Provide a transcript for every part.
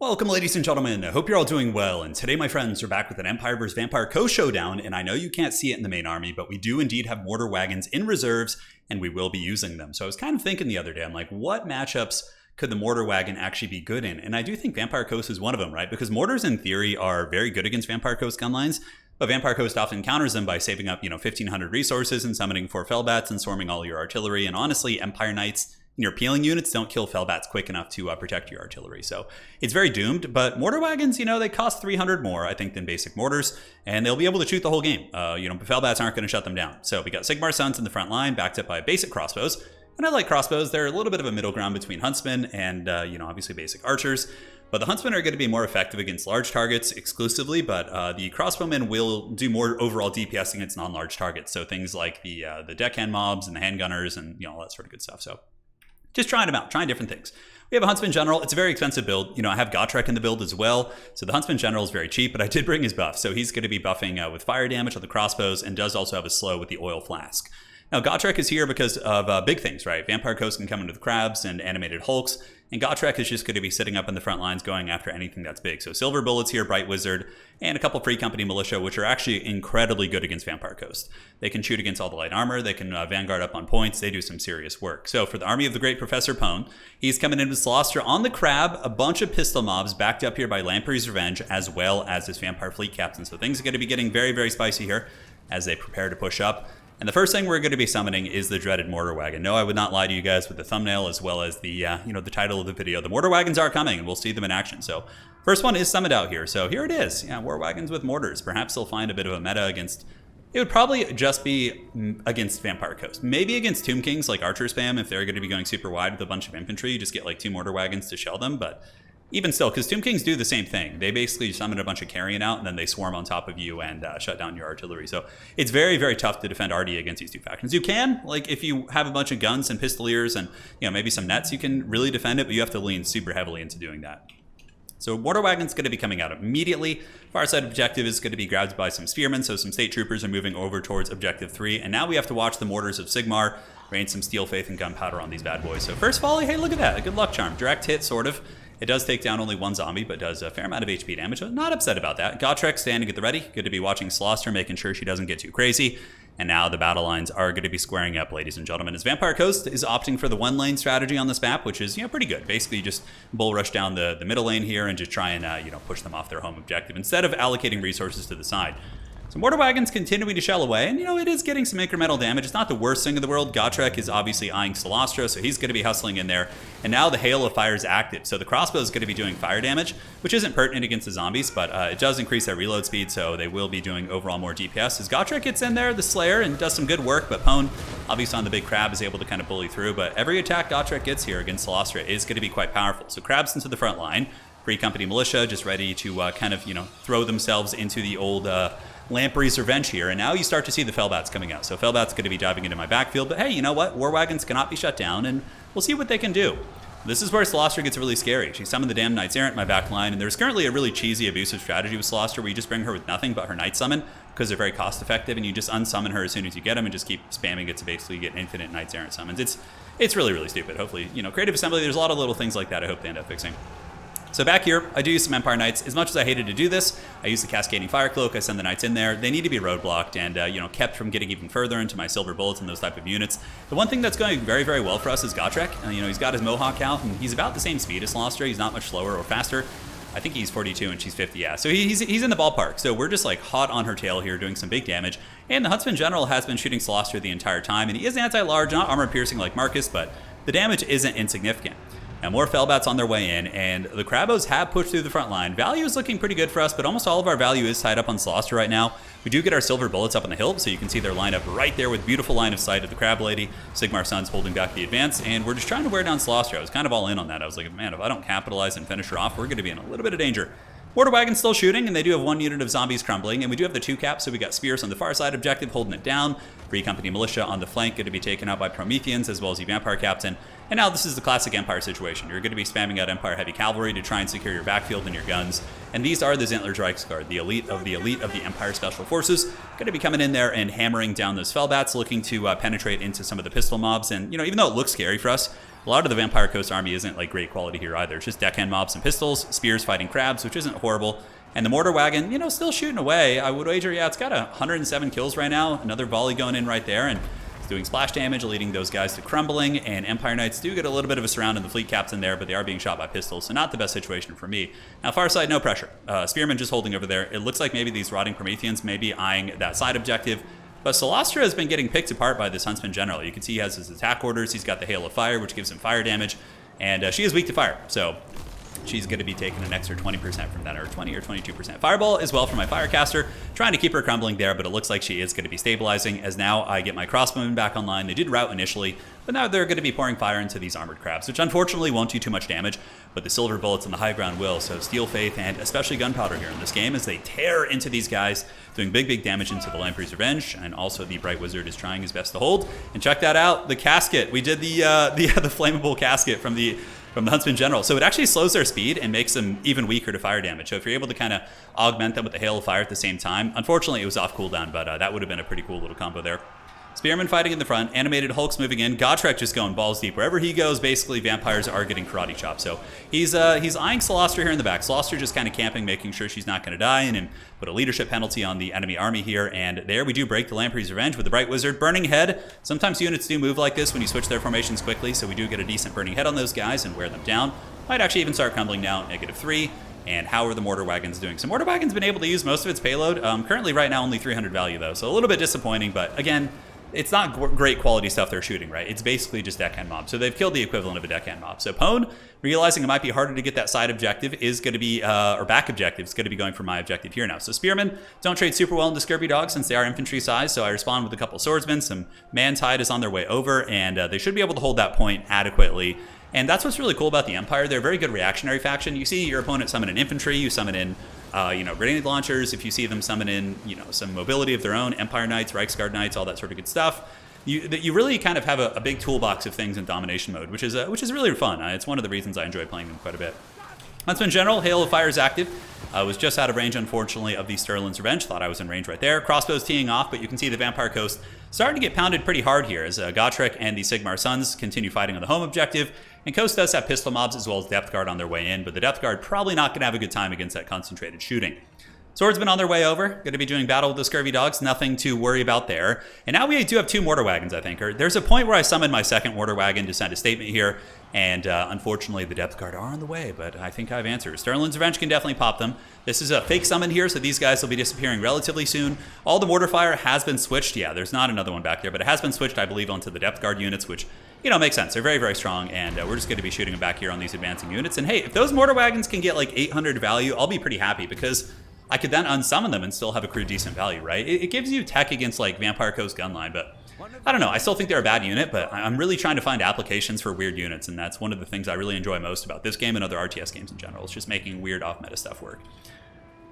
Welcome, ladies and gentlemen. I hope you're all doing well. And today, my friends, we're back with an Empire vs. Vampire co-showdown. And I know you can't see it in the main army, but we do indeed have mortar wagons in reserves, and we will be using them. So I was kind of thinking the other day, I'm like, what matchups could the mortar wagon actually be good in? And I do think Vampire Coast is one of them, right? Because mortars, in theory, are very good against Vampire Coast gun lines. But Vampire Coast often counters them by saving up, 1,500 resources and summoning 4 Fellbats and swarming all your artillery. And honestly, Empire Knights and your peeling units don't kill Fellbats quick enough to protect your artillery. So it's very doomed. But mortar wagons, they cost 300 more, I think, than basic mortars. And they'll be able to shoot the whole game. Fellbats aren't going to shut them down. So we got Sigmar Sons in the front line, backed up by basic crossbows. And I like crossbows. They're a little bit of a middle ground between huntsmen and, obviously basic archers. But the huntsmen are going to be more effective against large targets exclusively, but the crossbowmen will do more overall DPS against non-large targets. So things like the deckhand mobs and the handgunners and all that sort of good stuff. So just trying them out, trying different things. We have a Huntsman General. It's a very expensive build. I have Gotrek in the build as well. So the Huntsman General is very cheap, but I did bring his buff. So he's going to be buffing with fire damage on the crossbows and does also have a slow with the oil flask. Now, Gotrek is here because of big things, right? Vampire Coast can come in with crabs and animated hulks, and Gotrek is just going to be sitting up in the front lines going after anything that's big. So Silver Bullets here, Bright Wizard, and a couple Free Company Militia, which are actually incredibly good against Vampire Coast. They can shoot against all the light armor, they can Vanguard up on points, they do some serious work. So for the army of the great Professor Pone, he's coming in with Slauster on the crab, a bunch of pistol mobs backed up here by Lamprey's Revenge, as well as his Vampire Fleet Captain. So things are going to be getting very, very spicy here as they prepare to push up. And the first thing we're going to be summoning is the dreaded mortar wagon. No, I would not lie to you guys with the thumbnail as well as the, the title of the video. The mortar wagons are coming, and we'll see them in action. So first one is summoned out here. So here it is. Yeah, war wagons with mortars. Perhaps they'll find a bit of a meta against... It would probably just be against Vampire Coast. Maybe against Tomb Kings, like Archer Spam, if they're going to be going super wide with a bunch of infantry. You just get like 2 mortar wagons to shell them, but... Even still, because Tomb Kings do the same thing. They basically summon a bunch of carrion out, and then they swarm on top of you and shut down your artillery. So it's very, very tough to defend RD against these two factions. You can, like, if you have a bunch of guns and pistoliers and, maybe some nets, you can really defend it, but you have to lean super heavily into doing that. So mortar wagon's going to be coming out immediately. Far side objective is going to be grabbed by some spearmen, so some state troopers are moving over towards objective 3. And now we have to watch the mortars of Sigmar rain some steel faith and gunpowder on these bad boys. So first volley, hey, look at that, a good luck charm. Direct hit, sort of. It does take down only 1 zombie, but does a fair amount of HP damage. So not upset about that. Gotrek standing at the ready. Good to be watching Slauster, making sure she doesn't get too crazy. And now the battle lines are going to be squaring up, ladies and gentlemen, as Vampire Coast is opting for the 1-lane strategy on this map, which is, pretty good. Basically, just bull rush down the middle lane here and just try and, push them off their home objective instead of allocating resources to the side. So mortar wagons continuing to shell away, and it is getting some incremental damage. It's not the worst thing in the world. Gotrek is obviously eyeing Solastra, so he's going to be hustling in there. And now the Hail of Fire is active, so the crossbow is going to be doing fire damage, which isn't pertinent against the zombies, but it does increase their reload speed, so they will be doing overall more DPS. As Gotrek gets in there, the Slayer, and does some good work, but Pone, obviously on the big crab, is able to kind of bully through. But every attack Gotrek gets here against Solastra is going to be quite powerful. So crabs into the front line, Free Company Militia just ready to throw themselves into the old... Lamprey's Revenge here, and now you start to see the Fellbats coming out. So Fellbats going to be diving into my backfield, but hey, you know what? War wagons cannot be shut down, and we'll see what they can do. This is where Solastra gets really scary. She summoned the damn Knights Errant in my back line, and there's currently a really cheesy, abusive strategy with Solastra where you just bring her with nothing but her Knight Summon, because they're very cost effective, and you just unsummon her as soon as you get them and just keep spamming it to basically get infinite Knights Errant summons. It's really, really stupid. Hopefully, Creative Assembly, there's a lot of little things like that I hope they end up fixing. So back here, I do use some Empire Knights. As much as I hated to do this, I use the Cascading Fire Cloak. I send the Knights in there. They need to be roadblocked and, kept from getting even further into my Silver Bullets and those type of units. The one thing that's going very, very well for us is Gotrek. He's got his Mohawk out, and he's about the same speed as Slauster. He's not much slower or faster. I think he's 42 and she's 50, yeah. So he's in the ballpark. So we're just like hot on her tail here, doing some big damage. And the Huntsman General has been shooting Slauster the entire time, and he is anti-large, not armor-piercing like Marcus, but the damage isn't insignificant. Now more Fellbats on their way in, and the Crabos have pushed through the front line. Value is looking pretty good for us, but almost all of our value is tied up on Slauster right now. We do get our Silver Bullets up on the hill, so you can see their lineup right there with beautiful line of sight of the Crab Lady. Sigmar Sons holding back the advance, and we're just trying to wear down Slauster. I was kind of all in on that. I was like, man, if I don't capitalize and finish her off, we're going to be in a little bit of danger. Mortar Wagon's still shooting, and they do have 1 unit of zombies crumbling, and we do have the 2 caps, so we got Spears on the far side objective holding it down. Free Company Militia on the flank, going to be taken out by Prometheans, as well as the Vampire Captain. And now this is the classic Empire situation. You're going to be spamming out Empire Heavy Cavalry to try and secure your backfield and your guns. And these are the Zentler's Reichsguard, the elite of the Empire Special Forces. Going to be coming in there and hammering down those Fellbats, looking to penetrate into some of the pistol mobs. And, even though it looks scary for us, A lot of the Vampire Coast army isn't like great quality here either. It's just deckhand mobs and pistols, spears fighting crabs, which isn't horrible. And the mortar wagon, you know, still shooting away. I would wager, yeah, it's got 107 kills right now. Another volley going in right there, and it's doing splash damage, leading those guys to crumbling. And Empire Knights do get a little bit of a surround in the fleet captain there, but they are being shot by pistols, so not the best situation for me. Now, far side, no pressure. Spearman just holding over there. It looks like maybe these rotting Prometheans may be eyeing that side objective. But Solastra has been getting picked apart by this Huntsman General. You can see he has his attack orders. He's got the Hail of Fire, which gives him fire damage. And she is weak to fire, so she's going to be taking an extra 20% from that, or 20 or 22%. Fireball as well for my Firecaster, trying to keep her crumbling there, but it looks like she is going to be stabilizing as now I get my crossbowmen back online. They did rout initially, but now they're going to be pouring fire into these armored crabs, which unfortunately won't do too much damage, but the silver bullets on the high ground will. So Steel Faith and especially Gunpowder here in this game as they tear into these guys, doing big damage into the Lamprey's Revenge, and also the Bright Wizard is trying his best to hold. And check that out, the casket. We did the flammable casket from the Huntsman General. So it actually slows their speed and makes them even weaker to fire damage. So if you're able to kind of augment them with the Hail of Fire at the same time, unfortunately it was off cooldown, but that would have been a pretty cool little combo there. Spearman fighting in the front, animated Hulks moving in, Gotrek just going balls deep. Wherever he goes, basically vampires are getting karate chopped. So he's eyeing Solastra here in the back. Solastra just kind of camping, making sure she's not going to die, and put a leadership penalty on the enemy army here. And there we do break the Lamprey's Revenge with the Bright Wizard. Burning Head. Sometimes units do move like this when you switch their formations quickly, so we do get a decent Burning Head on those guys and wear them down. Might actually even start crumbling now, -3. And how are the Mortar Wagons doing? So Mortar Wagon's been able to use most of its payload. Currently right now only 300 value though, so a little bit disappointing, but again, it's not great quality stuff they're shooting, right? It's basically just deckhand mobs. So they've killed the equivalent of a deckhand mob. So Pone, realizing it might be harder to get that side objective, is going to be, or back objective, is going to be going for my objective here now. So Spearmen don't trade super well into Scurvy Dogs since they are infantry size, so I respond with a couple swordsmen. Some Man-Tide is on their way over, and they should be able to hold that point adequately. And that's what's really cool about the Empire. They're a very good reactionary faction. You see your opponent summon an infantry, you summon in grenade launchers. If you see them summon in, some mobility of their own, Empire Knights, Reichsguard Knights, all that sort of good stuff. You really kind of have a big toolbox of things in domination mode, which is really fun. It's one of the reasons I enjoy playing them quite a bit. Huntsman General, Hail of Fire is active. Was just out of range, unfortunately, of the Sterling's Revenge. Thought I was in range right there. Crossbows teeing off, but you can see the Vampire Coast starting to get pounded pretty hard here as Gotrek and the Sigmar Sons continue fighting on the home objective. And Coast does have pistol mobs as well as Depth Guard on their way in, but the Depth Guard probably not going to have a good time against that concentrated shooting. Swordsmen on their way over, going to be doing battle with the Scurvy Dogs, nothing to worry about there. And now we do have 2 Mortar Wagons, I think. There's a point where I summoned my second Mortar Wagon to send a statement here, and unfortunately the Depth Guard are on the way, but I think I have answers. Sterling's Revenge can definitely pop them. This is a fake summon here, so these guys will be disappearing relatively soon. All the Mortar Fire has been switched. Yeah, there's not another one back there, but it has been switched, I believe, onto the Depth Guard units, which, makes sense. They're very strong, and we're just going to be shooting them back here on these advancing units. And hey, if those Mortar Wagons can get like 800 value, I'll be pretty happy, because I could then unsummon them and still have accrued decent value, right? It gives you tech against like Vampire Coast Gunline, but I don't know. I still think they're a bad unit, but I'm really trying to find applications for weird units, and that's one of the things I really enjoy most about this game and other RTS games in general. It's just making weird off-meta stuff work.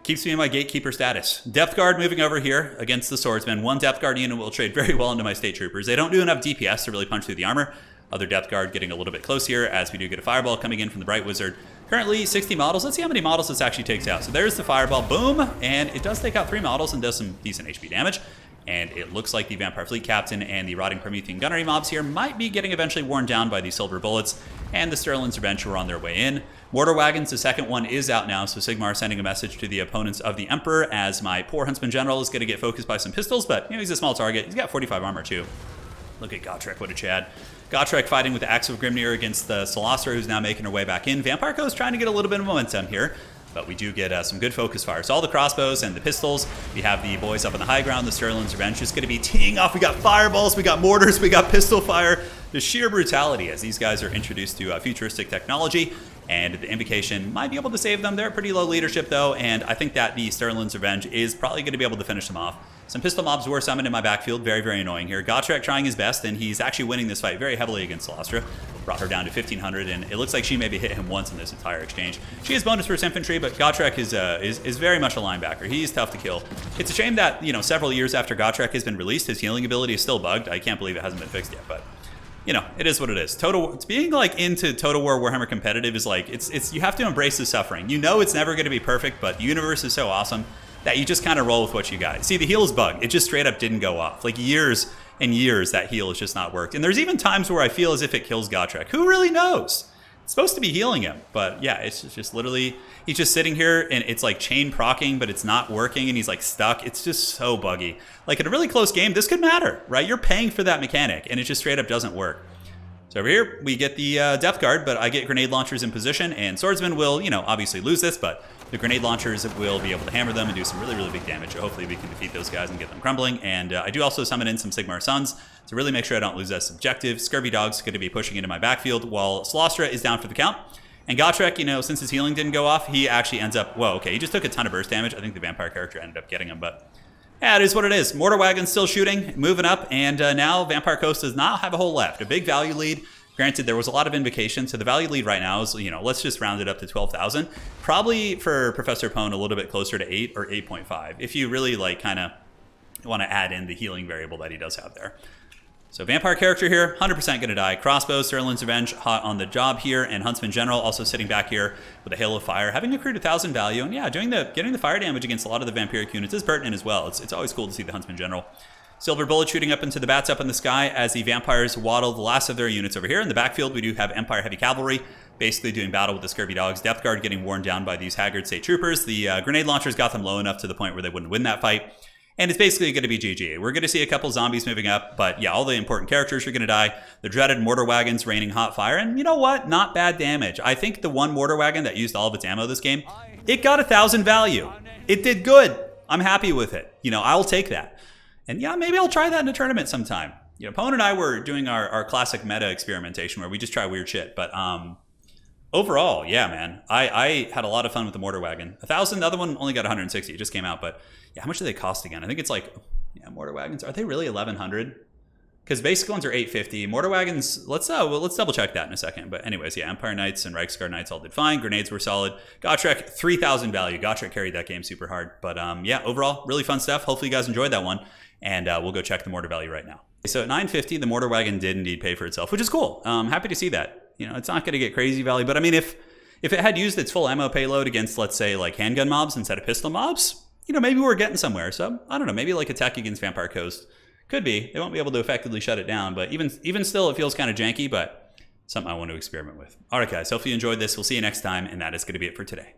Keeps me in my Gatekeeper status. Depth Guard moving over here against the Swordsman. One Depth Guard unit will trade very well into my State Troopers. They don't do enough DPS to really punch through the armor. Other Depth Guard getting a little bit close here as we do get a Fireball coming in from the Bright Wizard. Currently 60 models. Let's see how many models this actually takes out. So there's the Fireball. Boom. And it does take out 3 models and does some decent HP damage. And it looks like the Vampire Fleet Captain and the Rotting Promethean Gunnery mobs here might be getting eventually worn down by these silver bullets. And the Sterling's Revenge are on their way in. Mortar Wagons, the second one is out now. So Sigmar sending a message to the opponents of the Emperor as my poor Huntsman General is going to get focused by some pistols. But, he's a small target. He's got 45 armor too. Look at Gotrek, what a Chad. Gotrek fighting with the Axe of Grimnir against the Solastra, who's now making her way back in. Vampire Coast trying to get a little bit of momentum here, but we do get some good focus fire. So all the crossbows and the pistols, we have the boys up on the high ground. The Sterling's Revenge is going to be teeing off. We got fireballs, we got mortars, we got pistol fire. The sheer brutality as these guys are introduced to futuristic technology, and the Invocation might be able to save them. They're at pretty low leadership though, and I think that the Sterling's Revenge is probably going to be able to finish them off. Some pistol mobs were summoned in my backfield. Very annoying here. Gotrek trying his best, and he's actually winning this fight very heavily against Solastra. Brought her down to 1,500, and it looks like she maybe hit him once in this entire exchange. She has bonus versus infantry, but Gotrek is very much a linebacker. He's tough to kill. It's a shame that, several years after Gotrek has been released, his healing ability is still bugged. I can't believe it hasn't been fixed yet, but it is what it is. It's being like into Total War Warhammer competitive is like, it's you have to embrace the suffering. It's never going to be perfect, but the universe is so awesome that you just kind of roll with what you got. See, the heal is bugged. It just straight up didn't go off. Like years in years that heal has just not worked. And there's even times where I feel as if it kills Gotrek. Who really knows? It's supposed to be healing him, but yeah, it's just literally, he's just sitting here and it's like chain procking, but it's not working and he's like stuck. It's just so buggy. Like in a really close game, this could matter, right? You're paying for that mechanic and it just straight up doesn't work. So over here, we get the depth guard, but I get grenade launchers in position, and swordsmen will, you know, obviously lose this, but the grenade launchers will be able to hammer them and do some really, really big damage. So hopefully we can defeat those guys and get them crumbling. And I do also summon in some Sigmar Suns to really make sure I don't lose that objective. Scurvy Dog's going to be pushing into my backfield while Slostra is down for the count. And Gotrek, you know, since his healing didn't go off, he actually ends up, whoa, okay, he just took a ton of burst damage. I think the vampire character ended up getting him, but yeah, it is what it is. Mortar Wagon's still shooting, moving up, and now Vampire Coast does not have a whole left. A big value lead. Granted, there was a lot of invocation, so the value lead right now is, you know, let's just round it up to 12,000. Probably for Professor Pone a little bit closer to 8 or 8.5, if you really like kind of want to add in the healing variable that he does have there. So Vampire character here, 100% going to die. Crossbow, Sterling's Revenge, hot on the job here, and Huntsman General also sitting back here with a Hail of Fire, having accrued 1,000 value, and yeah, getting the fire damage against a lot of the vampiric units is pertinent as well. It's always cool to see the Huntsman General. Silver Bullet shooting up into the bats up in the sky as the vampires waddle the last of their units over here. In the backfield, we do have Empire Heavy Cavalry basically doing battle with the Scurvy Dogs. Depth Guard getting worn down by these Haggard State Troopers. The grenade launchers got them low enough to the point where they wouldn't win that fight. And it's basically going to be GG. We're going to see a couple zombies moving up, but yeah, all the important characters are going to die. The dreaded mortar wagons raining hot fire, and you know what? Not bad damage. I think the one mortar wagon that used all of its ammo this game, it got 1,000 value. It did good. I'm happy with it. You know, I'll take that. And yeah, maybe I'll try that in a tournament sometime. You know, Pone and I were doing our classic meta experimentation where we just try weird shit. But overall, yeah, man, I had a lot of fun with the mortar wagon. 1,000, the other one only got 160. It just came out. But yeah, how much do they cost again? I think it's like, yeah, mortar wagons, are they really 1,100? Because basic ones are 850. Mortar wagons, let's double check that in a second. But anyways, yeah, Empire Knights and Reichsguard Knights all did fine. Grenades were solid. Gotrek, 3,000 value. Gotrek carried that game super hard. But yeah, overall, really fun stuff. Hopefully you guys enjoyed that one. And we'll go check the mortar value right now. So at 950, the mortar wagon did indeed pay for itself, which is cool. Happy to see that. You know, it's not going to get crazy value, but I mean, if it had used its full ammo payload against, let's say, like handgun mobs instead of pistol mobs, you know, maybe we're getting somewhere. So I don't know, maybe like attack against Vampire Coast could be. They won't be able to effectively shut it down, but even still, it feels kind of janky, but something I want to experiment with. All right, guys, hopefully you enjoyed this. We'll see you next time, and that is going to be it for today.